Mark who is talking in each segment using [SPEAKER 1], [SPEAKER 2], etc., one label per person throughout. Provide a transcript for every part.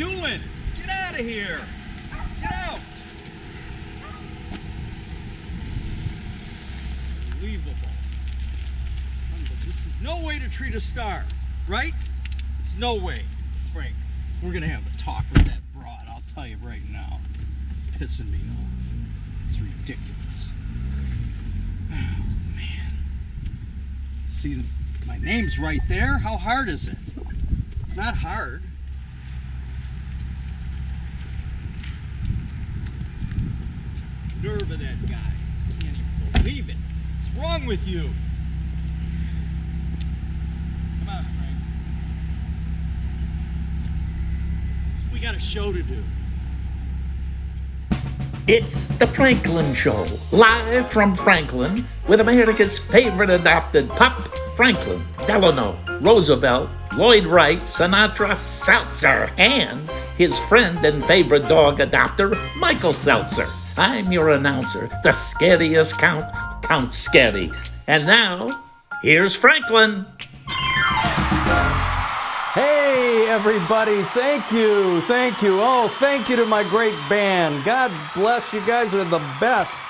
[SPEAKER 1] doing? Get out of here! Get out! Unbelievable. This is no way to treat a star, right? It's no way. Frank, we're gonna have a talk with that broad, I'll tell you right now. It's pissing me off. It's ridiculous. Oh, man. See, my name's right there. How hard is it? It's not hard. Nerve of that guy. I can't even believe it. What's wrong with you? Come on, Frank. We got a show to do.
[SPEAKER 2] It's The Franklin Show, live from Franklin, with America's favorite adopted pup, Franklin Delano Roosevelt Lloyd Wright Sinatra Seltzer, and his friend and favorite dog adopter, Michael Seltzer. I'm your announcer, the scariest Count Scary. And now, here's Franklin.
[SPEAKER 3] Hey, everybody, thank you. Oh, thank you to my great band. God bless you guys are the best.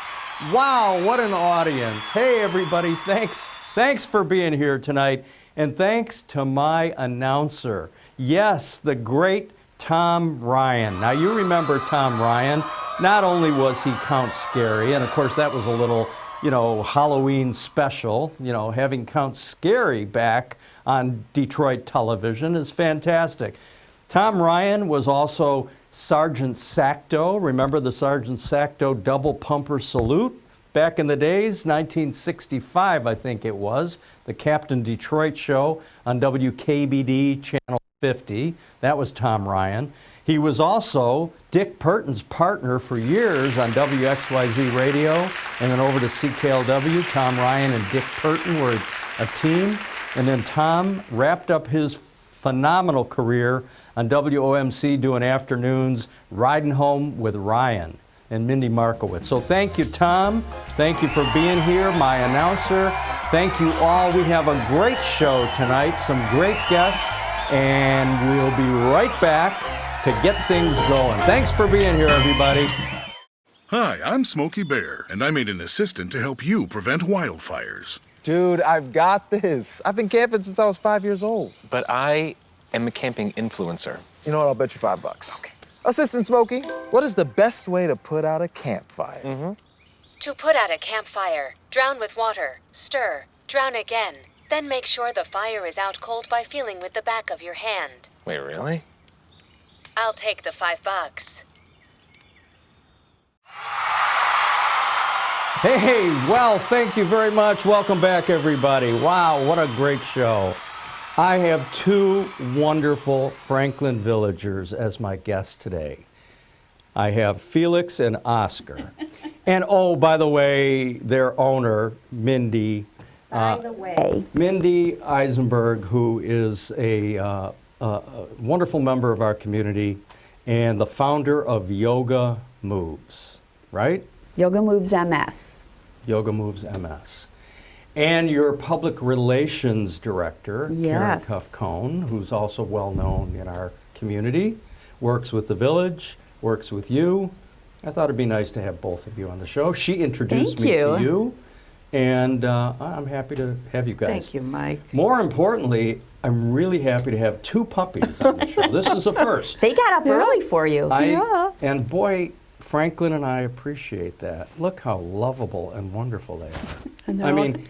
[SPEAKER 3] Wow, what an audience. Hey, everybody, thanks for being here tonight. And thanks to my announcer. Yes, the great Tom Ryan. Now, you remember Tom Ryan. Not only was he Count Scary, and of course that was a little, Halloween special, having Count Scary back on Detroit television is fantastic. Tom Ryan was also Sergeant Sacto. Remember the Sergeant Sacto double pumper salute? Back in the days, 1965, I think it was, the Captain Detroit show on WKBD Channel 50. That was Tom Ryan. He was also Dick Purton's partner for years on WXYZ Radio, and then over to CKLW. Tom Ryan and Dick Purton were a team. And then Tom wrapped up his phenomenal career on WOMC doing afternoons, Riding Home with Ryan and Mindy Markowitz. So thank you, Tom. Thank you for being here, my announcer. Thank you all. We have a great show tonight, some great guests, and we'll be right back to get things going. Thanks for being here, everybody.
[SPEAKER 4] Hi, I'm Smokey Bear, and I made an assistant to help you prevent wildfires.
[SPEAKER 5] Dude, I've got this. I've been camping since I was 5 years old.
[SPEAKER 6] But I am a camping influencer.
[SPEAKER 5] You know what? I'll bet you $5. Okay. Assistant Smokey, what is the best way to put out a campfire?
[SPEAKER 7] To put out a campfire, drown with water, stir, drown again. Then make sure the fire is out cold by feeling with the back of your hand.
[SPEAKER 6] Wait, really?
[SPEAKER 7] I'll take the $5.
[SPEAKER 3] Hey, well, thank you very much. Welcome back, everybody. Wow, what a great show. I have two wonderful Franklin villagers as my guests today. I have Felix and Oscar. And oh, by the way, their owner, Mindy. Mindy Eisenberg, who is a wonderful member of our community and the founder of Yoga Moves, right?
[SPEAKER 8] Yoga Moves MS.
[SPEAKER 3] Yoga Moves MS. And your public relations director,
[SPEAKER 8] Yes.
[SPEAKER 3] Karen Cuff-Cohn, who's also well known in our community, works with the village, works with you. I thought it'd be nice to have both of you on the show. She introduced me to you, and I'm happy to have you guys.
[SPEAKER 9] Thank you, Mike.
[SPEAKER 3] More importantly, I'm really happy to have two puppies on the show. This is a first.
[SPEAKER 8] They got up early for you.
[SPEAKER 3] And boy, Franklin and I appreciate that. Look how lovable and wonderful they are. I mean,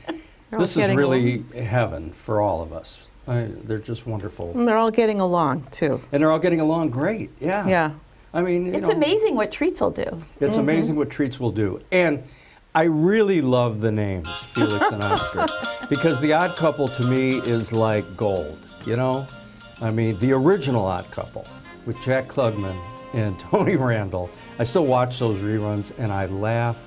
[SPEAKER 3] this is really heaven for all of us. They're just wonderful.
[SPEAKER 9] And they're all getting along, too.
[SPEAKER 3] And they're all getting along great, yeah.
[SPEAKER 9] Yeah.
[SPEAKER 3] I mean,
[SPEAKER 8] it's amazing what treats will do.
[SPEAKER 3] It's amazing what treats will do. And I really love the names, Felix and Oscar, because The Odd Couple to me is like gold, you know? I mean, the original Odd Couple with Jack Klugman and Tony Randall. I still watch those reruns and I laugh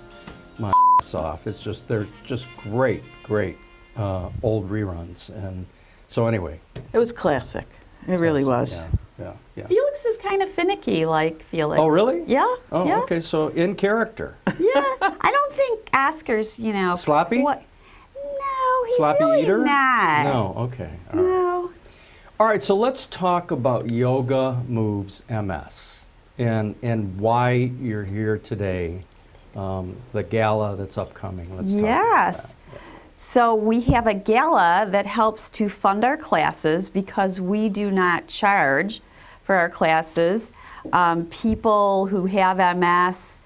[SPEAKER 3] my ass off. It's just, they're just great, great old reruns. And so anyway.
[SPEAKER 9] It was classic. It really was.
[SPEAKER 3] Yeah.
[SPEAKER 8] Felix is kind of finicky like Felix.
[SPEAKER 3] Oh, really?
[SPEAKER 8] Yeah.
[SPEAKER 3] Oh,
[SPEAKER 8] yeah.
[SPEAKER 3] okay, so in character.
[SPEAKER 8] Yeah. I don't think Oscar's,
[SPEAKER 3] Sloppy?
[SPEAKER 8] No, he's
[SPEAKER 3] Sloppy
[SPEAKER 8] really
[SPEAKER 3] eater?
[SPEAKER 8] not.
[SPEAKER 3] No, okay. All right.
[SPEAKER 8] No.
[SPEAKER 3] All right, so let's talk about Yoga Moves MS and why you're here today, the gala that's upcoming. Let's talk about that.
[SPEAKER 8] So we have a gala that helps to fund our classes because we do not charge for our classes. People who have MS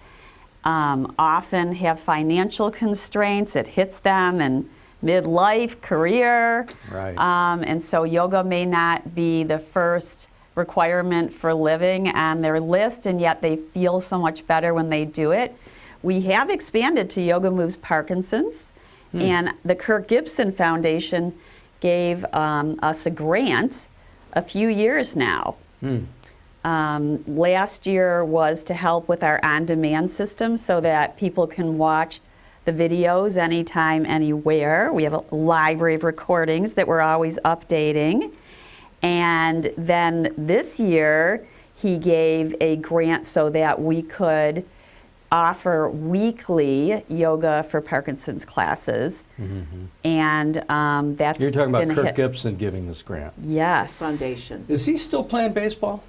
[SPEAKER 8] often have financial constraints. It hits them in midlife, career.
[SPEAKER 3] Right.
[SPEAKER 8] And so yoga may not be the first requirement for living on their list, and yet they feel so much better when they do it. We have expanded to Yoga Moves Parkinson's, and the Curt Gibson Foundation gave us a grant a few years now. Last year was to help with our on-demand system so that people can watch the videos anytime, anywhere. We have a library of recordings that we're always updating. And then this year, he gave a grant so that we could offer weekly yoga for Parkinson's classes. And that's
[SPEAKER 3] You're talking about
[SPEAKER 8] been a
[SPEAKER 3] Curt
[SPEAKER 8] hit.
[SPEAKER 3] Gibson giving this grant.
[SPEAKER 8] Yes.
[SPEAKER 9] Foundation.
[SPEAKER 3] Is he still playing baseball?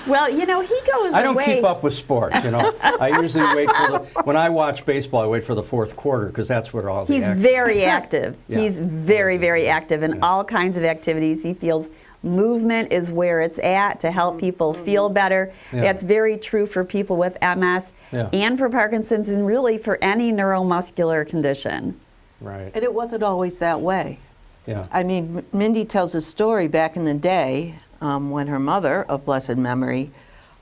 [SPEAKER 8] Well, you know, he goes
[SPEAKER 3] I don't
[SPEAKER 8] away.
[SPEAKER 3] keep up with sports, you know. I usually wait for when I watch baseball, I wait for the fourth quarter because that's where all the
[SPEAKER 8] He's
[SPEAKER 3] action
[SPEAKER 8] very active.
[SPEAKER 3] Yeah.
[SPEAKER 8] He's very, very active in all kinds of activities. He feels movement is where it's at to help people feel better.
[SPEAKER 3] Yeah.
[SPEAKER 8] That's very true for people with MS
[SPEAKER 3] Yeah.
[SPEAKER 8] and for Parkinson's and really for any neuromuscular condition.
[SPEAKER 3] Right.
[SPEAKER 9] And it wasn't always that way.
[SPEAKER 3] Yeah.
[SPEAKER 9] I mean, Mindy tells a story back in the day when her mother, of blessed memory,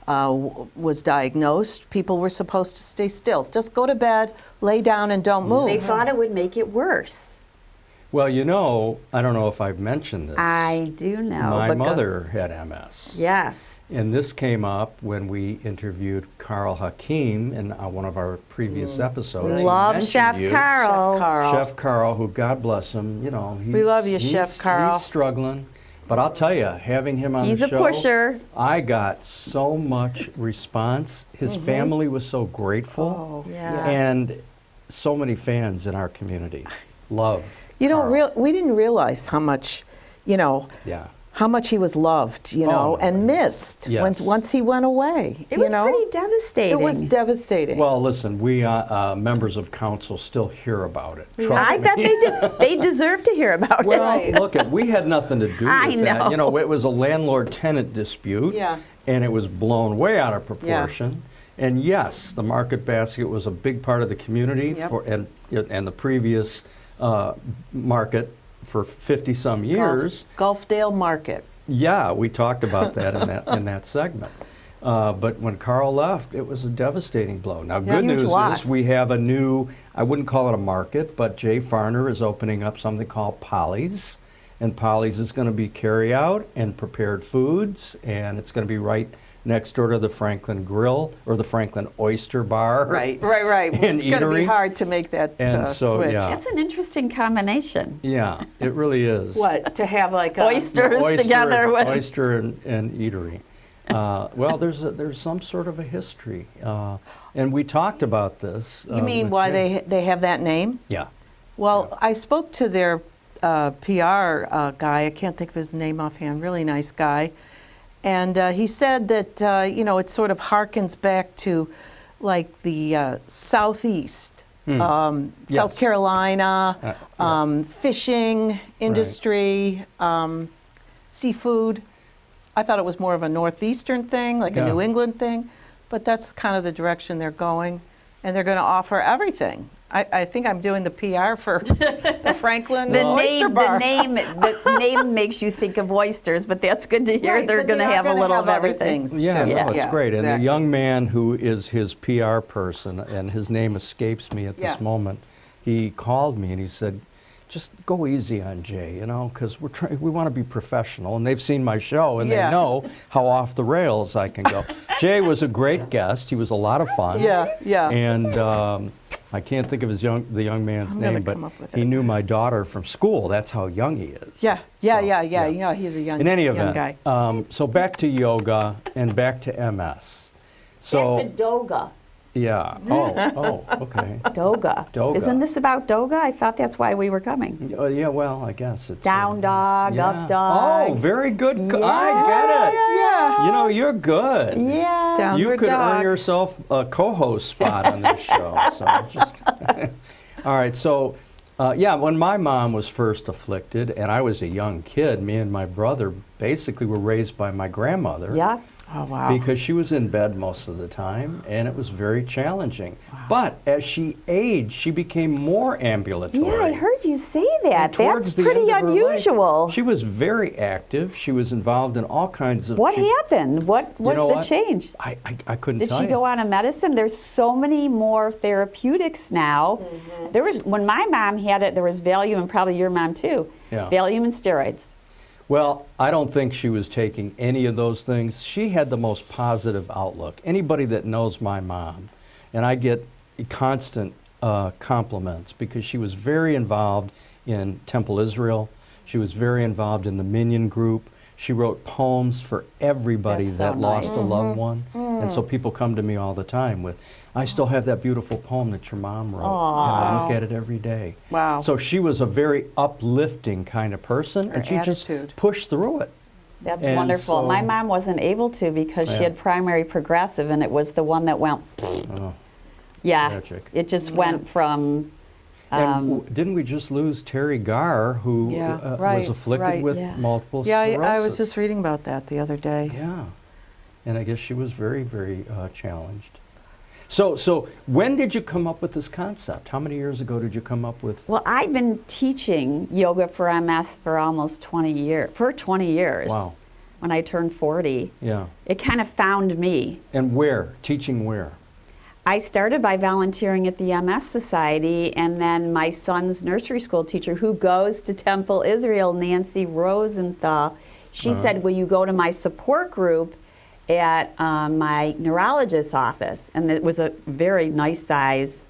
[SPEAKER 9] was diagnosed. People were supposed to stay still. Just go to bed, lay down, and don't move.
[SPEAKER 8] They thought it would make it worse.
[SPEAKER 3] Well, you know, I don't know if I've mentioned this.
[SPEAKER 8] I do know.
[SPEAKER 3] My
[SPEAKER 8] but go-
[SPEAKER 3] mother had MS.
[SPEAKER 8] Yes.
[SPEAKER 3] And this came up when we interviewed Carl Hakim in one of our previous episodes. He
[SPEAKER 8] Love
[SPEAKER 3] mentioned
[SPEAKER 8] Chef
[SPEAKER 3] you.
[SPEAKER 8] Carl.
[SPEAKER 3] Chef Carl, who, God bless him, you know,
[SPEAKER 9] We love you, Chef Carl.
[SPEAKER 3] He's struggling. But I'll tell you, having him on
[SPEAKER 8] He's
[SPEAKER 3] the
[SPEAKER 8] a
[SPEAKER 3] show,
[SPEAKER 8] pusher.
[SPEAKER 3] I got so much response. His family was so grateful.
[SPEAKER 8] Yeah.
[SPEAKER 3] And so many fans in our community love
[SPEAKER 9] You
[SPEAKER 3] Carl.
[SPEAKER 9] know, we didn't realize how much, you know,
[SPEAKER 3] Yeah.
[SPEAKER 9] how much he was loved, you know, and missed
[SPEAKER 3] Yes.
[SPEAKER 9] once he went away.
[SPEAKER 8] It
[SPEAKER 9] you
[SPEAKER 8] was
[SPEAKER 9] know?
[SPEAKER 8] pretty devastating.
[SPEAKER 9] It was devastating.
[SPEAKER 3] Well, listen, we members of council still hear about it. Trust
[SPEAKER 8] I
[SPEAKER 3] me.
[SPEAKER 8] bet they did. They deserve to hear about
[SPEAKER 3] Well,
[SPEAKER 8] it.
[SPEAKER 3] look, we had nothing to do with
[SPEAKER 8] I
[SPEAKER 3] that.
[SPEAKER 8] know.
[SPEAKER 3] You know, it was a landlord-tenant dispute,
[SPEAKER 9] Yeah.
[SPEAKER 3] and it was blown way out of proportion. And yes, the market basket was a big part of the community
[SPEAKER 9] Yep.
[SPEAKER 3] and the previous market for 50-some years.
[SPEAKER 9] Gulfdale Market.
[SPEAKER 3] Yeah, we talked about that in that segment. But when Carl left, it was a devastating blow. Now, good
[SPEAKER 8] Huge
[SPEAKER 3] news
[SPEAKER 8] loss.
[SPEAKER 3] is we have a new, I wouldn't call it a market, but Jay Farner is opening up something called Polly's. And Polly's is going to be carry-out and prepared foods, and it's going to be right next door to the Franklin Grill or the Franklin Oyster Bar.
[SPEAKER 9] Right.
[SPEAKER 3] And
[SPEAKER 9] It's going to be
[SPEAKER 3] eatery.
[SPEAKER 9] hard to make that
[SPEAKER 3] And so,
[SPEAKER 9] switch.
[SPEAKER 3] yeah.
[SPEAKER 8] That's an interesting combination.
[SPEAKER 3] Yeah, it really is.
[SPEAKER 9] What, to have like a...
[SPEAKER 8] Oysters
[SPEAKER 3] Oyster
[SPEAKER 8] together
[SPEAKER 3] and,
[SPEAKER 8] with
[SPEAKER 3] oyster and eatery. Well, there's some sort of a history, and we talked about this.
[SPEAKER 9] You mean
[SPEAKER 3] with
[SPEAKER 9] why
[SPEAKER 3] Jay.
[SPEAKER 9] they have that name?
[SPEAKER 3] Yeah.
[SPEAKER 9] Well, I spoke to their PR guy. I can't think of his name offhand. Really nice guy. And he said that, you know, it sort of harkens back to like the Southeast, South
[SPEAKER 3] Yes.
[SPEAKER 9] Carolina,
[SPEAKER 3] Yeah.
[SPEAKER 9] fishing industry, seafood. I thought it was more of a Northeastern thing, like
[SPEAKER 3] Yeah.
[SPEAKER 9] a New England thing, but that's kind of the direction they're going. And they're going to offer everything. I think I'm doing the PR for the Franklin Oyster Bar.
[SPEAKER 8] The name makes you think of oysters, but that's good to hear.
[SPEAKER 9] Right,
[SPEAKER 8] They're
[SPEAKER 9] but
[SPEAKER 8] going to
[SPEAKER 9] they are
[SPEAKER 8] have a
[SPEAKER 9] gonna
[SPEAKER 8] little
[SPEAKER 9] have
[SPEAKER 8] of
[SPEAKER 9] other
[SPEAKER 8] everything.
[SPEAKER 9] things,
[SPEAKER 3] Yeah,
[SPEAKER 9] too.
[SPEAKER 3] no, it's
[SPEAKER 9] Yeah,
[SPEAKER 3] great. And the
[SPEAKER 9] exactly.
[SPEAKER 3] young man who is his PR person, and his name escapes me at
[SPEAKER 9] Yeah.
[SPEAKER 3] this moment, he called me and he said, just go easy on Jay, you know, because we want to be professional. And they've seen my show, and
[SPEAKER 9] Yeah.
[SPEAKER 3] they know how off the rails I can go. Jay was a great guest. He was a lot of fun.
[SPEAKER 9] Yeah.
[SPEAKER 3] And I can't think of the young man's
[SPEAKER 9] I'm gonna
[SPEAKER 3] name, but
[SPEAKER 9] come up with
[SPEAKER 3] he
[SPEAKER 9] it.
[SPEAKER 3] knew my daughter from school. That's how young he is.
[SPEAKER 9] Yeah.
[SPEAKER 3] So,
[SPEAKER 9] You know, he's a young,
[SPEAKER 3] In any
[SPEAKER 9] young
[SPEAKER 3] event,
[SPEAKER 9] guy.
[SPEAKER 3] so back to yoga and back to MS. So
[SPEAKER 8] Back to Doga.
[SPEAKER 3] Yeah. Oh, okay.
[SPEAKER 8] Doga.
[SPEAKER 3] Doga.
[SPEAKER 8] Isn't this about Doga? I thought that's why we were coming.
[SPEAKER 3] Yeah, well, I guess it's...
[SPEAKER 8] Down dog,
[SPEAKER 3] yeah.
[SPEAKER 8] up dog.
[SPEAKER 3] Oh, very good.
[SPEAKER 8] Yeah.
[SPEAKER 3] I get it.
[SPEAKER 9] Yeah.
[SPEAKER 3] You know, you're good.
[SPEAKER 8] Yeah.
[SPEAKER 9] Downward
[SPEAKER 3] You could
[SPEAKER 9] dog.
[SPEAKER 3] earn yourself a co-host spot on this show. So just all right. So, yeah, when my mom was first afflicted, and I was a young kid, me and my brother basically were raised by my grandmother.
[SPEAKER 8] Yeah.
[SPEAKER 9] Oh, wow.
[SPEAKER 3] Because she was in bed most of the time, and it was very challenging. But as she aged, she became more ambulatory.
[SPEAKER 8] Yeah, I heard you say that.
[SPEAKER 3] And towards
[SPEAKER 8] That's
[SPEAKER 3] the
[SPEAKER 8] pretty
[SPEAKER 3] end of her life,
[SPEAKER 8] unusual.
[SPEAKER 3] she was very active. She was involved in all kinds of...
[SPEAKER 8] What happened? What was
[SPEAKER 3] know
[SPEAKER 8] the
[SPEAKER 3] what?
[SPEAKER 8] change?
[SPEAKER 3] I couldn't
[SPEAKER 8] Did
[SPEAKER 3] tell
[SPEAKER 8] she
[SPEAKER 3] you.
[SPEAKER 8] go on a medicine? There's so many more therapeutics now. There was, when my mom had it, there was Valium, and probably your mom too.
[SPEAKER 3] Yeah.
[SPEAKER 8] Valium and steroids.
[SPEAKER 3] Well, I don't think she was taking any of those things. She had the most positive outlook. Anybody that knows my mom, and I get constant compliments because she was very involved in Temple Israel. She was very involved in the Minyan group. She wrote poems for everybody
[SPEAKER 8] That's so
[SPEAKER 3] that lost
[SPEAKER 8] nice.
[SPEAKER 3] a loved one. And so people come to me all the time with, I still have that beautiful poem that your mom wrote. And I look at it every day.
[SPEAKER 9] Wow.
[SPEAKER 3] So she was a very uplifting kind of person, and she just
[SPEAKER 9] attitude.
[SPEAKER 3] pushed through it.
[SPEAKER 8] That's
[SPEAKER 3] And
[SPEAKER 8] wonderful.
[SPEAKER 3] so-
[SPEAKER 8] My mom wasn't able to because she
[SPEAKER 3] Yeah.
[SPEAKER 8] had primary progressive, and it was the one that went.
[SPEAKER 3] Oh,
[SPEAKER 8] Yeah,
[SPEAKER 3] tragic.
[SPEAKER 8] it just went from.
[SPEAKER 3] And didn't we just lose Terry Garr, who
[SPEAKER 9] Yeah,
[SPEAKER 3] was
[SPEAKER 9] right,
[SPEAKER 3] afflicted
[SPEAKER 9] right.
[SPEAKER 3] with
[SPEAKER 8] Yeah.
[SPEAKER 3] multiple
[SPEAKER 9] Yeah,
[SPEAKER 3] sclerosis?
[SPEAKER 9] I was just reading about that the other day.
[SPEAKER 3] Yeah, and I guess she was very, very challenged. So when did you come up with this concept? How many years ago did you come up with?
[SPEAKER 8] Well, I've been teaching yoga for MS for almost 20 years. For 20 years.
[SPEAKER 3] Wow.
[SPEAKER 8] When I turned 40,
[SPEAKER 3] Yeah.
[SPEAKER 8] it kind of found me.
[SPEAKER 3] And where? Teaching where?
[SPEAKER 8] I started by volunteering at the MS Society, and then my son's nursery school teacher, who goes to Temple Israel, Nancy Rosenthal, she said, will you go to my support group at my neurologist's office? And it was a very nice size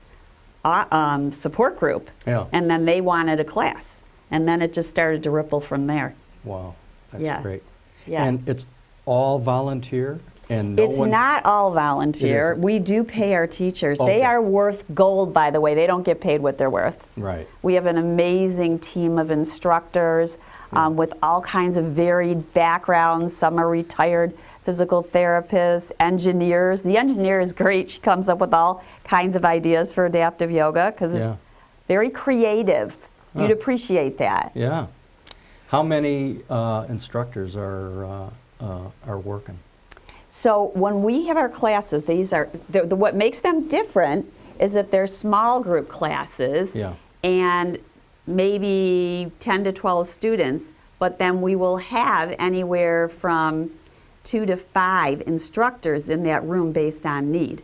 [SPEAKER 8] support group.
[SPEAKER 3] Yeah.
[SPEAKER 8] And then they wanted a class. And then it just started to ripple from there.
[SPEAKER 3] Wow, that's
[SPEAKER 8] Yeah.
[SPEAKER 3] great.
[SPEAKER 8] Yeah.
[SPEAKER 3] And it's all volunteer? And no
[SPEAKER 8] It's
[SPEAKER 3] one,
[SPEAKER 8] not all volunteer.
[SPEAKER 3] isn't.
[SPEAKER 8] We do pay our teachers.
[SPEAKER 3] Okay.
[SPEAKER 8] They are worth gold, by the way. They don't get paid what they're worth.
[SPEAKER 3] Right.
[SPEAKER 8] We have an amazing team of instructors with all kinds of varied backgrounds. Some are retired physical therapists, engineers. The engineer is great. She comes up with all kinds of ideas for adaptive yoga because
[SPEAKER 3] Yeah.
[SPEAKER 8] it's very creative. You'd
[SPEAKER 3] Huh.
[SPEAKER 8] appreciate that.
[SPEAKER 3] Yeah. How many instructors are working?
[SPEAKER 8] So when we have our classes, these are what makes them different is that they're small group classes
[SPEAKER 3] Yeah.
[SPEAKER 8] and maybe 10 to 12 students, but then we will have anywhere from 2 to 5 instructors in that room based on need.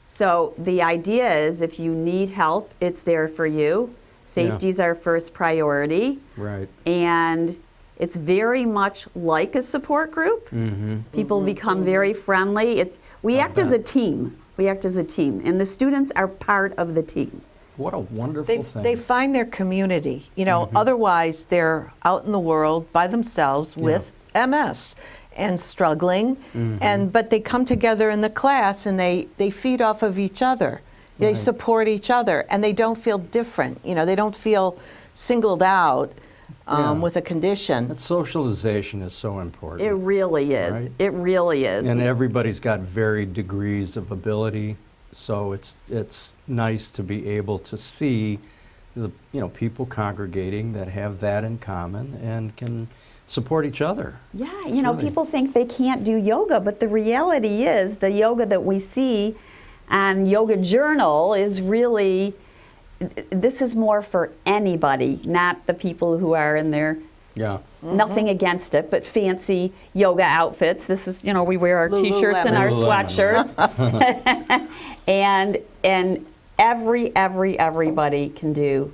[SPEAKER 8] So the idea is if you need help, it's there for you. Safety's our first priority.
[SPEAKER 3] Right.
[SPEAKER 8] And it's very much like a support group. People become very friendly. We act as a team. We act as a team, and the students are part of the team.
[SPEAKER 3] What a wonderful thing.
[SPEAKER 9] They find their community. You know, otherwise they're out in the world by themselves with MS and struggling, but they come together in the class and they feed off of each other. They
[SPEAKER 3] Right.
[SPEAKER 9] support each other, and they don't feel different. You know, they don't feel singled out with a condition.
[SPEAKER 3] That socialization is so important.
[SPEAKER 8] It really is.
[SPEAKER 3] Right.
[SPEAKER 8] It really is.
[SPEAKER 3] And everybody's got varied degrees of ability, so it's nice to be able to see the people congregating that have that in common and can support each other.
[SPEAKER 8] Yeah,
[SPEAKER 3] It's really-
[SPEAKER 8] people think they can't do yoga, but the reality is the yoga that we see on Yoga Journal is really, this is more for anybody, not the people who are in their,
[SPEAKER 3] Yeah.
[SPEAKER 8] nothing against it, but fancy yoga outfits. This is, we wear our t-shirts and our
[SPEAKER 3] Lululemon.
[SPEAKER 8] sweatshirts. and everybody can do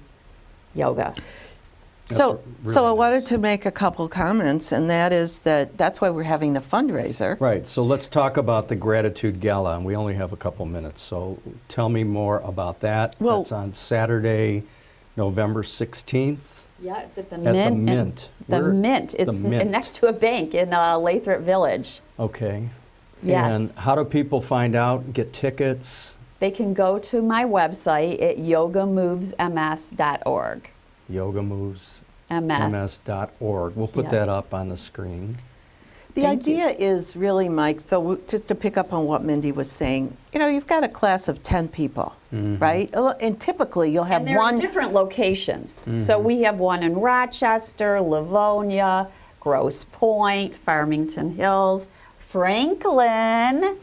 [SPEAKER 8] yoga.
[SPEAKER 9] So
[SPEAKER 3] really
[SPEAKER 9] I
[SPEAKER 3] nice.
[SPEAKER 9] wanted to make a couple comments, and that is that's why we're having the fundraiser.
[SPEAKER 3] Right, so let's talk about the Gratitude Gala, and we only have a couple minutes, so tell me more about that.
[SPEAKER 9] Well-
[SPEAKER 3] That's on Saturday, November 16th.
[SPEAKER 8] Yeah, it's at the
[SPEAKER 3] At
[SPEAKER 8] Mint.
[SPEAKER 3] the
[SPEAKER 8] and-
[SPEAKER 3] Mint.
[SPEAKER 8] The
[SPEAKER 3] Where-
[SPEAKER 8] Mint.
[SPEAKER 3] the
[SPEAKER 8] It's
[SPEAKER 3] Mint.
[SPEAKER 8] next to a bank in Lathrop Village.
[SPEAKER 3] Okay.
[SPEAKER 8] Yes.
[SPEAKER 3] And how do people find out, get tickets?
[SPEAKER 8] They can go to my website at yogamovesms.org.
[SPEAKER 3] yogamovesms.org. We'll put
[SPEAKER 8] Yes.
[SPEAKER 3] that up on the screen.
[SPEAKER 9] The idea is really, Mike, so just to pick up on what Mindy was saying, you've got a class of 10 people, right? And typically you'll have
[SPEAKER 8] And they're
[SPEAKER 9] one.
[SPEAKER 8] in different locations. So we have one in Rochester, Livonia, Grosse Pointe, Farmington Hills, Franklin.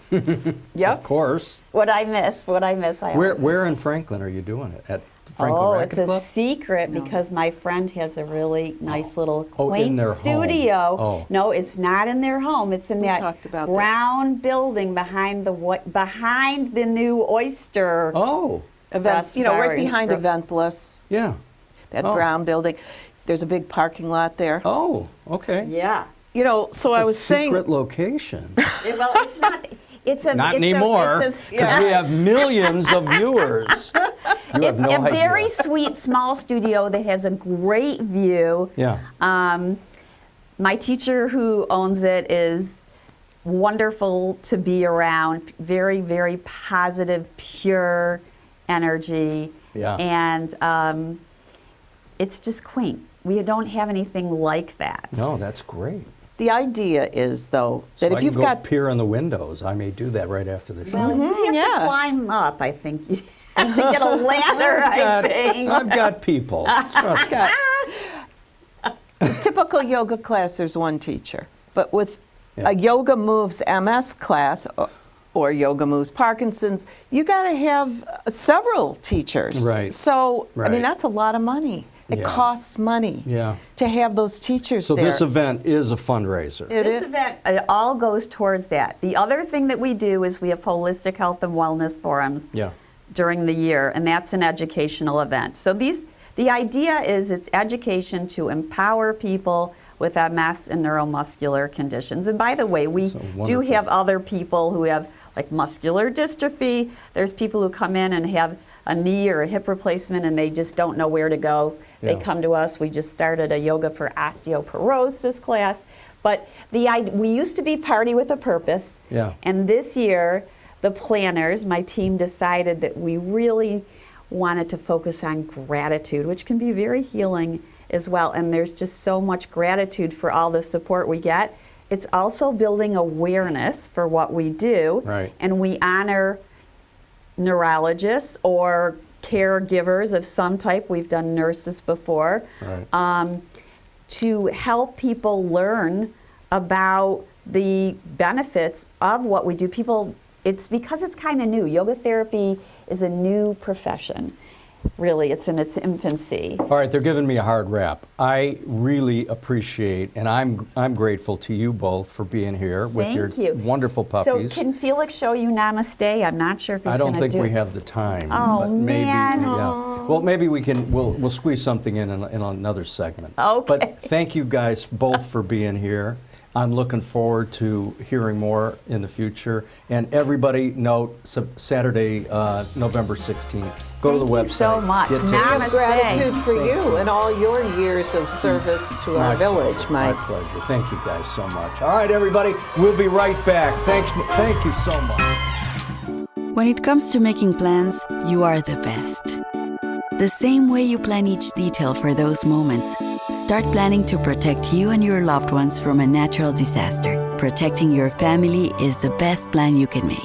[SPEAKER 8] Yep.
[SPEAKER 3] Of course.
[SPEAKER 8] What I miss.
[SPEAKER 3] Where in Franklin are you doing it? At Franklin
[SPEAKER 8] Oh,
[SPEAKER 3] Racket
[SPEAKER 8] it's
[SPEAKER 3] Club?
[SPEAKER 8] a secret because my friend has a really nice little
[SPEAKER 3] Oh, in
[SPEAKER 8] quaint
[SPEAKER 3] their home.
[SPEAKER 8] studio.
[SPEAKER 3] Oh.
[SPEAKER 8] No, it's not in their home. It's in that
[SPEAKER 9] talked about
[SPEAKER 8] brown building behind the new oyster.
[SPEAKER 3] Oh,
[SPEAKER 9] Event, right behind Event Bliss,
[SPEAKER 3] yeah.
[SPEAKER 9] that
[SPEAKER 3] Oh.
[SPEAKER 9] brown building. There's a big parking lot there.
[SPEAKER 3] Oh, okay.
[SPEAKER 8] Yeah.
[SPEAKER 9] So I was saying.
[SPEAKER 3] Secret location.
[SPEAKER 8] Well, it's not. It's a
[SPEAKER 3] Not
[SPEAKER 8] it's
[SPEAKER 3] anymore,
[SPEAKER 8] A, it's
[SPEAKER 3] because we have millions of viewers. You have
[SPEAKER 8] it's
[SPEAKER 3] no
[SPEAKER 8] a
[SPEAKER 3] idea.
[SPEAKER 8] very sweet small studio that has a great view.
[SPEAKER 3] Yeah.
[SPEAKER 8] My teacher who owns it is wonderful to be around. Very, very positive, pure energy.
[SPEAKER 3] Yeah.
[SPEAKER 8] And it's just quaint. We don't have anything like that.
[SPEAKER 3] No, that's great.
[SPEAKER 9] The idea is, though, that
[SPEAKER 3] So
[SPEAKER 9] if
[SPEAKER 3] I
[SPEAKER 9] you've
[SPEAKER 3] can go
[SPEAKER 9] got.
[SPEAKER 3] peer in the windows. I may do that right after the show.
[SPEAKER 8] Well, you have to climb up, I think. You have to get a ladder, I think.
[SPEAKER 3] I've got people. Trust me.
[SPEAKER 9] Typical yoga class, there's one teacher. But with
[SPEAKER 3] Yeah.
[SPEAKER 9] a Yoga Moves MS class or Yoga Moves Parkinson's, you got to have several teachers.
[SPEAKER 3] Right.
[SPEAKER 9] So, I
[SPEAKER 3] Right.
[SPEAKER 9] mean, that's a lot of money. It
[SPEAKER 3] Yeah.
[SPEAKER 9] costs money
[SPEAKER 3] Yeah.
[SPEAKER 9] to have those teachers
[SPEAKER 3] So
[SPEAKER 9] there.
[SPEAKER 3] this event is a fundraiser.
[SPEAKER 9] It
[SPEAKER 8] This
[SPEAKER 9] is.
[SPEAKER 8] event, it all goes towards that. The other thing that we do is we have holistic health and wellness forums
[SPEAKER 3] Yeah.
[SPEAKER 8] during the year, and that's an educational event. So the idea is it's education to empower people with MS and neuromuscular conditions. And by the way, we
[SPEAKER 3] So
[SPEAKER 8] do
[SPEAKER 3] wonderful.
[SPEAKER 8] have other people who have like muscular dystrophy. There's people who come in and have a knee or a hip replacement and they just don't know where to go. They
[SPEAKER 3] Yeah.
[SPEAKER 8] come to us. We just started a yoga for osteoporosis class. But we used to be Party with a Purpose.
[SPEAKER 3] Yeah.
[SPEAKER 8] And this year, the planners, my team decided that we really wanted to focus on gratitude, which can be very healing as well. And there's just so much gratitude for all the support we get. It's also building awareness for what we do.
[SPEAKER 3] Right.
[SPEAKER 8] And we honor neurologists or caregivers of some type. We've done nurses before.
[SPEAKER 3] Right.
[SPEAKER 8] To help people learn about the benefits of what we do. It's because it's kind of new. Yoga therapy is a new profession. Really, it's in its infancy.
[SPEAKER 3] All right, they're giving me a hard rap. I really appreciate, and I'm grateful to you both for being here with
[SPEAKER 8] Thank
[SPEAKER 3] your
[SPEAKER 8] you.
[SPEAKER 3] wonderful puppies.
[SPEAKER 8] So can Felix show you Namaste? I'm not sure if he's
[SPEAKER 3] I
[SPEAKER 8] going
[SPEAKER 3] don't
[SPEAKER 8] to do
[SPEAKER 3] think we
[SPEAKER 8] it.
[SPEAKER 3] have the time.
[SPEAKER 8] Oh,
[SPEAKER 3] but maybe,
[SPEAKER 8] man.
[SPEAKER 3] Yeah. Well, maybe we'll squeeze something in another segment.
[SPEAKER 8] Okay.
[SPEAKER 3] But thank you guys both for being here. I'm looking forward to hearing more in the future. And everybody note Saturday, November 16th. Go to the
[SPEAKER 8] Thank
[SPEAKER 3] website.
[SPEAKER 8] you so much.
[SPEAKER 3] Get tickets.
[SPEAKER 8] Namaste.
[SPEAKER 9] Gratitude for you and all your years of service to our village, Mike.
[SPEAKER 3] My pleasure. Thank you guys so much. All right, everybody, we'll be right back. Thank you so much.
[SPEAKER 10] When it comes to making plans, you are the best. The same way you plan each detail for those moments, start planning to protect you and your loved ones from a natural disaster. Protecting your family is the best plan you can make.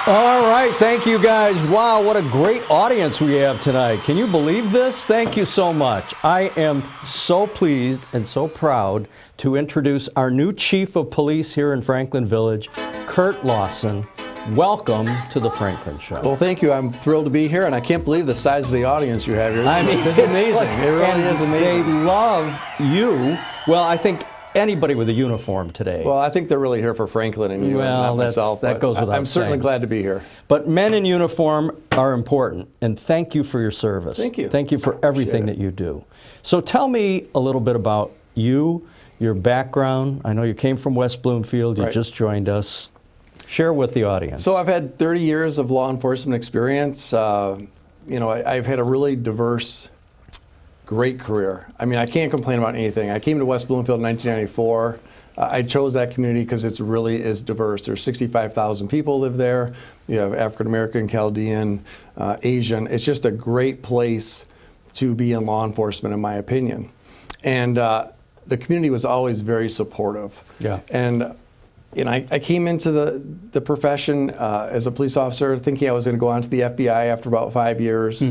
[SPEAKER 3] All right, thank you guys. Wow, what a great audience we have tonight. Can you believe this? Thank you so much. I am so pleased and so proud to introduce our new Chief of Police here in Franklin Village, Curt Lawson. Welcome to the Franklin Show.
[SPEAKER 11] Well, thank you. I'm thrilled to be here, and I can't believe the size of the audience you have here.
[SPEAKER 3] I mean,
[SPEAKER 11] it's amazing. It really is amazing.
[SPEAKER 3] They love you. Well, I think anybody with a uniform today.
[SPEAKER 11] Well, I think they're really here for Franklin and you,
[SPEAKER 3] Well,
[SPEAKER 11] not myself.
[SPEAKER 3] that
[SPEAKER 11] but
[SPEAKER 3] goes without
[SPEAKER 11] I'm certainly
[SPEAKER 3] saying.
[SPEAKER 11] glad to be here.
[SPEAKER 3] But men in uniform are important, and thank you for your service.
[SPEAKER 11] Thank you.
[SPEAKER 3] Thank you for everything that you do. So tell me a little bit about you, your background. I know you came from West Bloomfield. You
[SPEAKER 11] Right.
[SPEAKER 3] just joined us. Share with the audience.
[SPEAKER 11] So I've had 30 years of law enforcement experience. I've had a really diverse, great career. I mean, I can't complain about anything. I came to West Bloomfield in 1994. I chose that community because it's really is diverse. There's 65,000 people live there. You have African American, Chaldean, Asian. It's just a great place to be in law enforcement, in my opinion. And the community was always very supportive.
[SPEAKER 3] Yeah.
[SPEAKER 11] And I came into the profession as a police officer thinking I was going to go on to the FBI after about 5 years.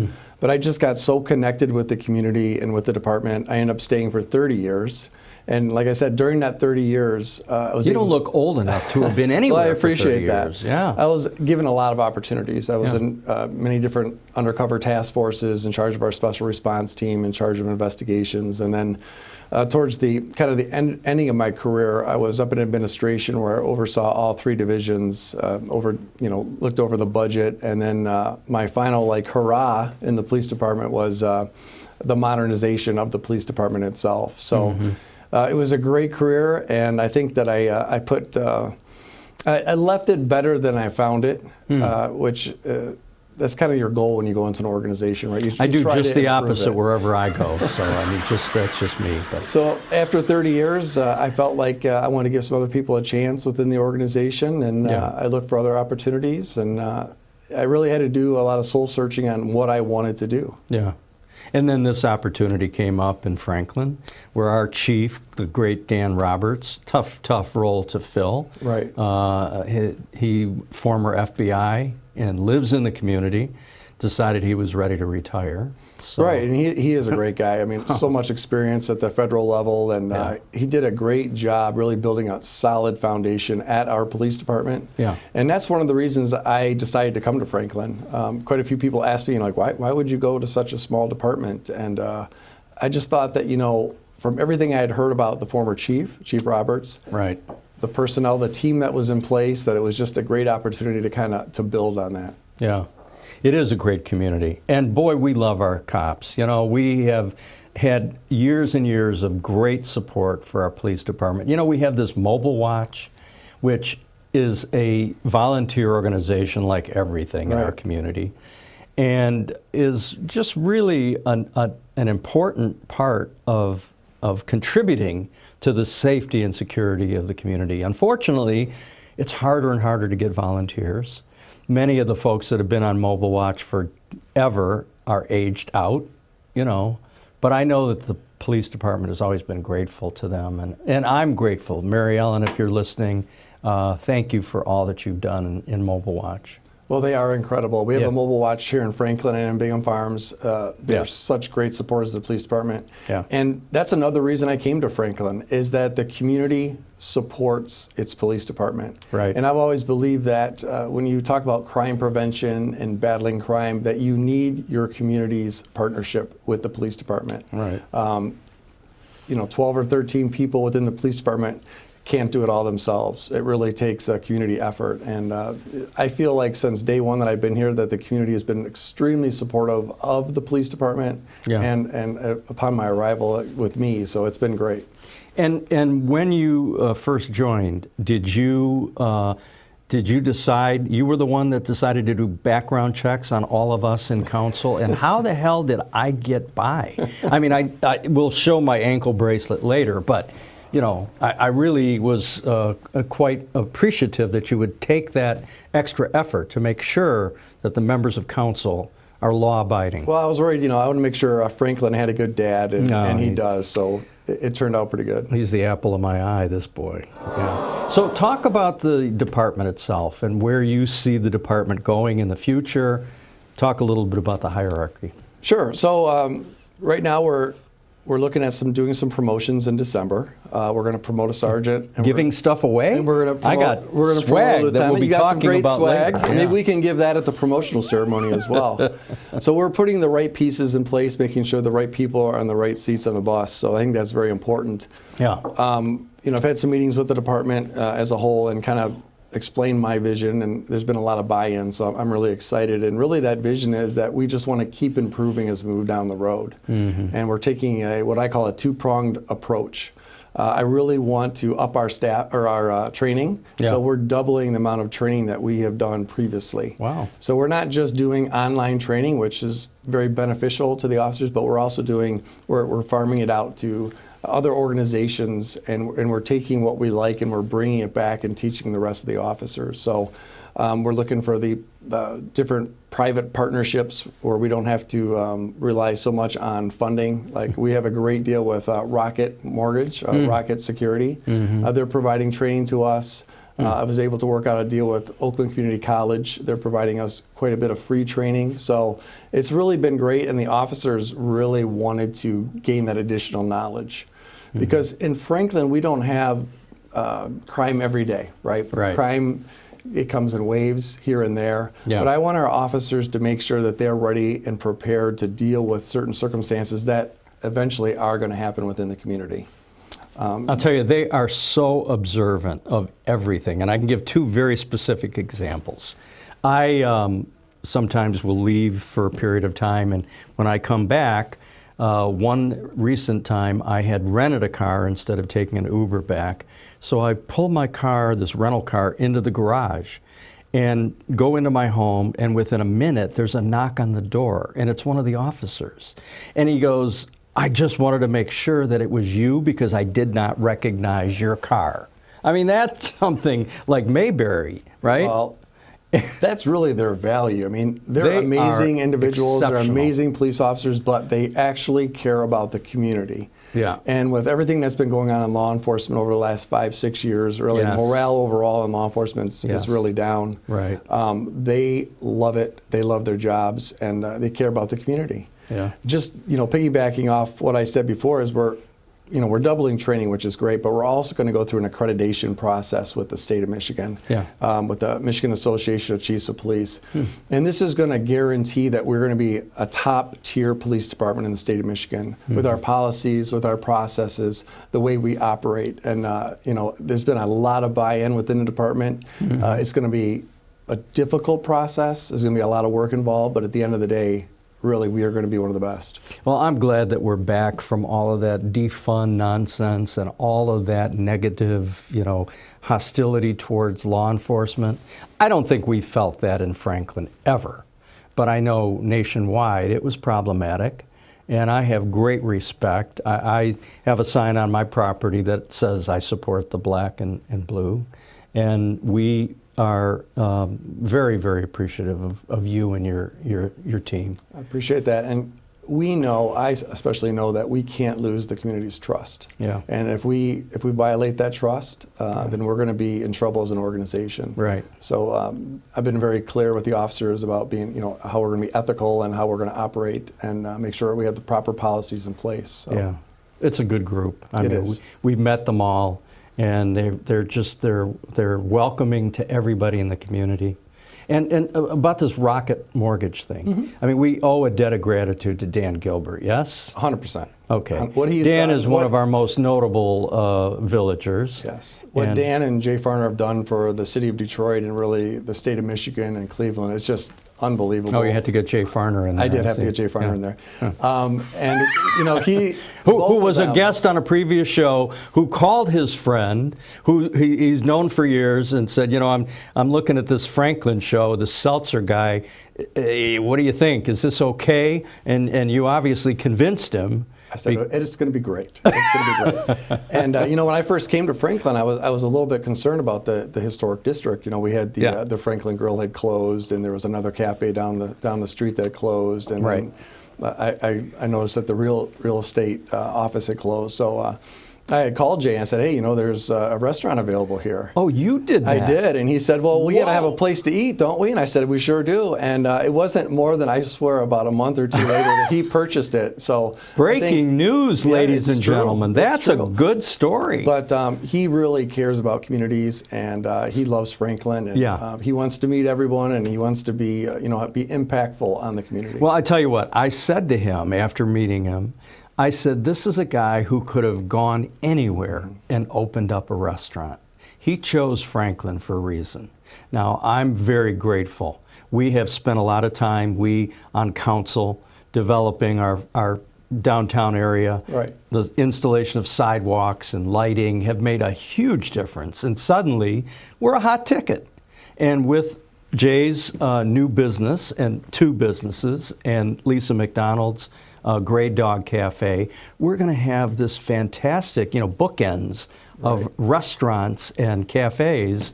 [SPEAKER 11] But I just got so connected with the community and with the department. I ended up staying for 30 years. And like I said, during that 30 years, I was
[SPEAKER 3] You don't look old enough to have been anywhere.
[SPEAKER 11] Well, I appreciate
[SPEAKER 3] for 30
[SPEAKER 11] that.
[SPEAKER 3] years. Yeah.
[SPEAKER 11] I was given a lot of opportunities. I was in many different undercover task forces, in charge of our special response team, in charge of investigations, and then towards the kind of the ending of my career, I was up in administration where I oversaw all 3 divisions, looked over the budget, and then my final hurrah in the police department was the modernization of the police department itself. So. It was a great career, and I think that I left it better than I found it, which that's kind of your goal when you go into an organization, right?
[SPEAKER 3] I do just the opposite
[SPEAKER 11] it.
[SPEAKER 3] wherever I go, so I mean, that's just me. But.
[SPEAKER 11] So after 30 years, I felt like I wanted to give some other people a chance within the organization, and I looked for other opportunities, and I really had to do a lot of soul searching on what I wanted to do.
[SPEAKER 3] Yeah. And then this opportunity came up in Franklin, where our chief, the great Dan Roberts, tough role to fill.
[SPEAKER 11] Right.
[SPEAKER 3] He former FBI and lives in the community, decided he was ready to retire. So.
[SPEAKER 11] Right, and he is a great guy. I mean, so much experience at the federal level, and he did a great job really building a solid foundation at our police department. Yeah. And that's one of the reasons I decided to come to Franklin. Quite a few people asked me, why would you go to such a small department? And I just thought that, from everything I had heard about the former Chief Roberts,
[SPEAKER 3] right,
[SPEAKER 11] the personnel, the team that was in place, that it was just a great opportunity to build on that.
[SPEAKER 3] Yeah. It is a great community. And boy, we love our cops. We have had years and years of great support for our police department. We have this Mobile Watch, which is a volunteer organization like everything in our community, and is just really an important part of contributing to the safety and security of the community. Unfortunately, it's harder and harder to get volunteers. Many of the folks that have been on Mobile Watch forever are aged out, but I know that the police department has always been grateful to them, and I'm grateful. Mary Ellen, if you're listening, thank you for all that you've done in Mobile Watch.
[SPEAKER 11] Well, they are incredible. We have a Mobile Watch here in Franklin and in Bingham Farms. They're such great supporters of the police department. Yeah. And that's another reason I came to Franklin, is that the community supports its police department.
[SPEAKER 3] Right.
[SPEAKER 11] And I've always believed that when you talk about crime prevention and battling crime, that you need your community's partnership with the police department.
[SPEAKER 3] Right.
[SPEAKER 11] 12 or 13 people within the police department can't do it all themselves. It really takes a community effort, and I feel like since day one that I've been here that the community has been extremely supportive of the police department and upon my arrival with me, so it's been great.
[SPEAKER 3] And when you first joined, did you decide, you were the one that decided to do background checks on all of us in council, and how the hell did I get by? I mean, I will show my ankle bracelet later, but I really was quite appreciative that you would take that extra effort to make sure that the members of council are law-abiding.
[SPEAKER 11] Well, I was worried, I want to make sure Franklin had a good dad, and he does, so it turned out pretty good.
[SPEAKER 3] He's the apple of my eye, this boy. Yeah. So talk about the department itself and where you see the department going in the future. Talk a little bit about the hierarchy.
[SPEAKER 11] Sure. So right now we're looking at doing some promotions in December. We're going to promote a sergeant. And
[SPEAKER 3] giving stuff away?
[SPEAKER 11] And we're going to promote
[SPEAKER 3] swag
[SPEAKER 11] a lieutenant.
[SPEAKER 3] that we'll be
[SPEAKER 11] you got some
[SPEAKER 3] talking
[SPEAKER 11] great
[SPEAKER 3] about
[SPEAKER 11] swag.
[SPEAKER 3] later.
[SPEAKER 11] Maybe we can give that at the promotional ceremony as well. So we're putting the right pieces in place, making sure the right people are on the right seats on the bus. So I think that's very important.
[SPEAKER 3] Yeah.
[SPEAKER 11] I've had some meetings with the department as a whole and kind of explain my vision, and there's been a lot of buy-in, so I'm really excited. And really that vision is that we just want to keep improving as we move down the road. Mm-hmm. And we're taking what I call a two-pronged approach. I really want to up our staff or our training, so we're doubling the amount of training that we have done previously.
[SPEAKER 3] Wow.
[SPEAKER 11] So we're not just doing online training, which is very beneficial to the officers, but we're also we're farming it out to other organizations, and we're taking what we like and we're bringing it back and teaching the rest of the officers. So we're looking for the different private partnerships where we don't have to rely so much on funding. Like we have a great deal with Rocket Mortgage, Rocket Security. They're providing training to us. I was able to work out a deal with Oakland Community College. They're providing us quite a bit of free training. So it's really been great, and the officers really wanted to gain that additional knowledge. Because in Franklin, we don't have crime every day, right? Crime, it comes in waves here and there. But I want our officers to make sure that they're ready and prepared to deal with certain circumstances that eventually are going to happen within the community.
[SPEAKER 3] I'll tell you, they are so observant of everything, and I can give two very specific examples. I sometimes will leave for a period of time, and when I come back, one recent time I had rented a car instead of taking an Uber back, so I pull my car, this rental car, into the garage and go into my home, and within a minute there's a knock on the door, and it's one of the officers. And he goes, "I just wanted to make sure that it was you because I did not recognize your car." I mean, that's something like Mayberry, right?
[SPEAKER 11] Well, that's really their value. I mean, they're amazing individuals, they're amazing police officers, but they actually care about the community.
[SPEAKER 3] Yeah.
[SPEAKER 11] And with everything that's been going on in law enforcement over the last 5-6 years, really morale overall in law enforcement is really down.
[SPEAKER 3] Right.
[SPEAKER 11] They love it. They love their jobs, and they care about the community.
[SPEAKER 3] Yeah.
[SPEAKER 11] Just, piggybacking off what I said before is we're doubling training, which is great, but we're also going to go through an accreditation process with the state of Michigan, with the Michigan Association of Chiefs of Police. And this is going to guarantee that we're going to be a top-tier police department in the state of Michigan with our policies, with our processes, the way we operate. And, there's been a lot of buy-in within the department. It's going to be a difficult process. There's going to be a lot of work involved, but at the end of the day, really, we are going to be one of the best.
[SPEAKER 3] Well, I'm glad that we're back from all of that defund nonsense and all of that negative, hostility towards law enforcement. I don't think we felt that in Franklin ever, but I know nationwide it was problematic, and I have great respect. I have a sign on my property that says I support the black and blue, and we are very, very appreciative of you and your team.
[SPEAKER 11] I appreciate that. And we know, I especially know, that we can't lose the community's trust. Yeah. And if we violate that trust, then we're going to be in trouble as an organization.
[SPEAKER 3] Right.
[SPEAKER 11] So I've been very clear with the officers about being, how we're going to be ethical and how we're going to operate and make sure we have the proper policies in place. So.
[SPEAKER 3] Yeah. It's a good group. I mean, we've met them all. And they're welcoming to everybody in the community. And about this Rocket Mortgage thing, I mean, we owe a debt of gratitude to Dan Gilbert, yes?
[SPEAKER 11] 100%.
[SPEAKER 3] Okay. Dan is one of our most notable villagers.
[SPEAKER 11] Yes. What Dan and Jay Farner have done for the city of Detroit and really the state of Michigan and Cleveland, it's just unbelievable.
[SPEAKER 3] Oh, you had to get Jay Farner in there.
[SPEAKER 11] I did have to get Jay Farner in there. And, he...
[SPEAKER 3] who was a guest on a previous show, who called his friend, who he's known for years, and said, I'm looking at this Franklin show, the Seltzer guy. Hey, what do you think? Is this okay? And you obviously convinced him.
[SPEAKER 11] I said, it's going to be great. It's going to be great. And, when I first came to Franklin, I was a little bit concerned about the historic district. We had the Franklin Grill had closed, and there was another cafe down the street that closed. And then I noticed that the real estate office had closed. So I had called Jay and I said, hey, there's a restaurant available here.
[SPEAKER 3] Oh, you did that?
[SPEAKER 11] I did. And he said, well, we got to have a place to eat, don't we? And I said, we sure do. And it wasn't more than, I swear, about a month or two later that he purchased it. So
[SPEAKER 3] breaking news, ladies and gentlemen. That's a good story.
[SPEAKER 11] But he really cares about communities, and he loves Franklin. And he wants to meet everyone, and he wants to be, be impactful on the community.
[SPEAKER 3] Well, I tell you what, I said to him after meeting him, I said, this is a guy who could have gone anywhere and opened up a restaurant. He chose Franklin for a reason. Now, I'm very grateful. We have spent a lot of time, on council, developing our downtown area.
[SPEAKER 11] Right.
[SPEAKER 3] The installation of sidewalks and lighting have made a huge difference. And suddenly, we're a hot ticket. And with Jay's new business and 2 businesses and Lisa McDonald's Grey Dog Cafe. We're going to have this fantastic, bookends of restaurants and cafes.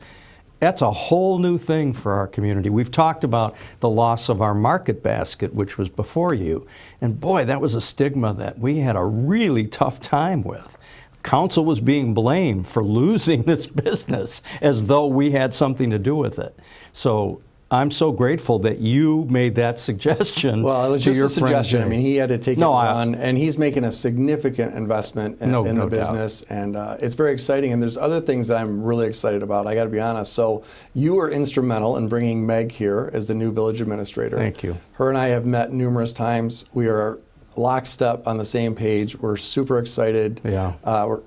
[SPEAKER 3] That's a whole new thing for our community. We've talked about the loss of our market basket, which was before you. And boy, that was a stigma that we had a really tough time with. Council was being blamed for losing this business as though we had something to do with it. So I'm so grateful that you made that suggestion.
[SPEAKER 11] Well, it was
[SPEAKER 3] to
[SPEAKER 11] just
[SPEAKER 3] your
[SPEAKER 11] a suggestion.
[SPEAKER 3] friend
[SPEAKER 11] I mean, he had to take
[SPEAKER 3] No,
[SPEAKER 11] it on, and he's making a significant investment in the business, and it's very exciting. And there's other things that I'm really excited about. I got to be honest. So you were instrumental in bringing Meg here as the new village administrator.
[SPEAKER 3] Thank you.
[SPEAKER 11] Her and I have met numerous times. We are lockstep on the same page. We're super excited.
[SPEAKER 3] Yeah.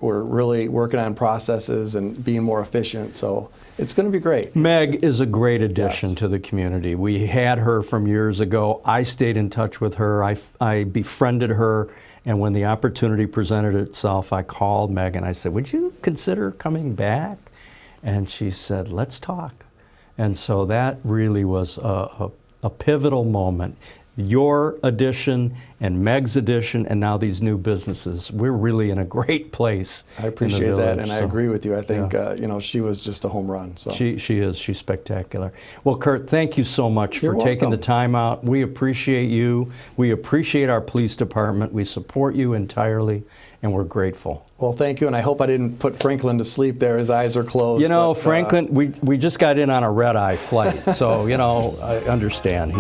[SPEAKER 11] We're really working on processes and being more efficient. So it's going to be great.
[SPEAKER 3] Meg is a great addition to the community. We had her from years ago. I stayed in touch with her. I befriended her, and when the opportunity presented itself, I called Meg and I said, would you consider coming back? And she said, let's talk. And so that really was a pivotal moment. Your addition and Meg's addition, and now these new businesses. We're really in a great place.
[SPEAKER 11] I appreciate that, and I agree with you. I think she was just a home run. So
[SPEAKER 3] she is. She's spectacular. Well, Curt, thank you so much
[SPEAKER 11] You're
[SPEAKER 3] for taking the
[SPEAKER 11] welcome.
[SPEAKER 3] time out. We appreciate you. We appreciate our police department. We support you entirely, and we're grateful.
[SPEAKER 11] Well, thank you, and I hope I didn't put Franklin to sleep there. His eyes are closed.
[SPEAKER 3] Franklin, we just got in on a red-eye flight, so I understand.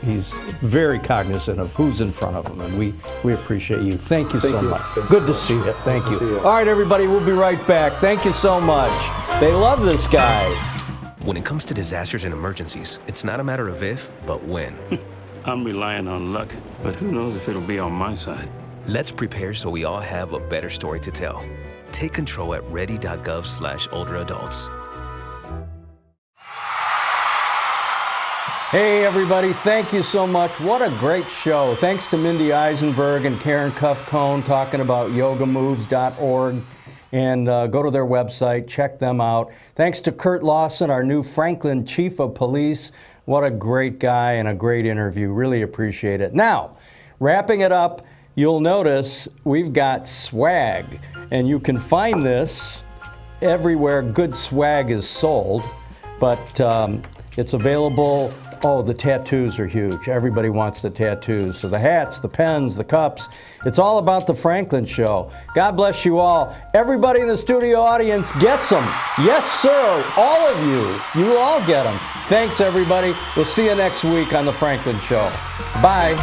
[SPEAKER 3] He's very cognizant of who's in front of him, and we appreciate you. Thank you so much. Good to see you. Thank
[SPEAKER 11] Nice to
[SPEAKER 3] you.
[SPEAKER 11] see you.
[SPEAKER 3] All right, everybody, we'll be right back. Thank you so much. They love this guy.
[SPEAKER 12] When it comes to disasters and emergencies, it's not a matter of if, but when.
[SPEAKER 13] I'm relying on luck, but who knows if it'll be on my side.
[SPEAKER 12] Let's prepare so we all have a better story to tell. Take control at ready.gov/olderadults.
[SPEAKER 3] Hey everybody, thank you so much. What a great show. Thanks to Mindy Eisenberg and Karen Cuff-Cohn talking about yogamoves.org. And go to their website, check them out. Thanks to Curt Lawson, our new Franklin Chief of Police. What a great guy and a great interview. Really appreciate it. Now, wrapping it up, you'll notice we've got swag. And you can find this everywhere good swag is sold. But it's available. Oh, the tattoos are huge. Everybody wants the tattoos. So the hats, the pens, the cups. It's all about the Franklin Show. God bless you all. Everybody in the studio audience gets them. Yes, sir. All of you. You will all get them. Thanks, everybody. We'll see you next week on the Franklin Show. Bye.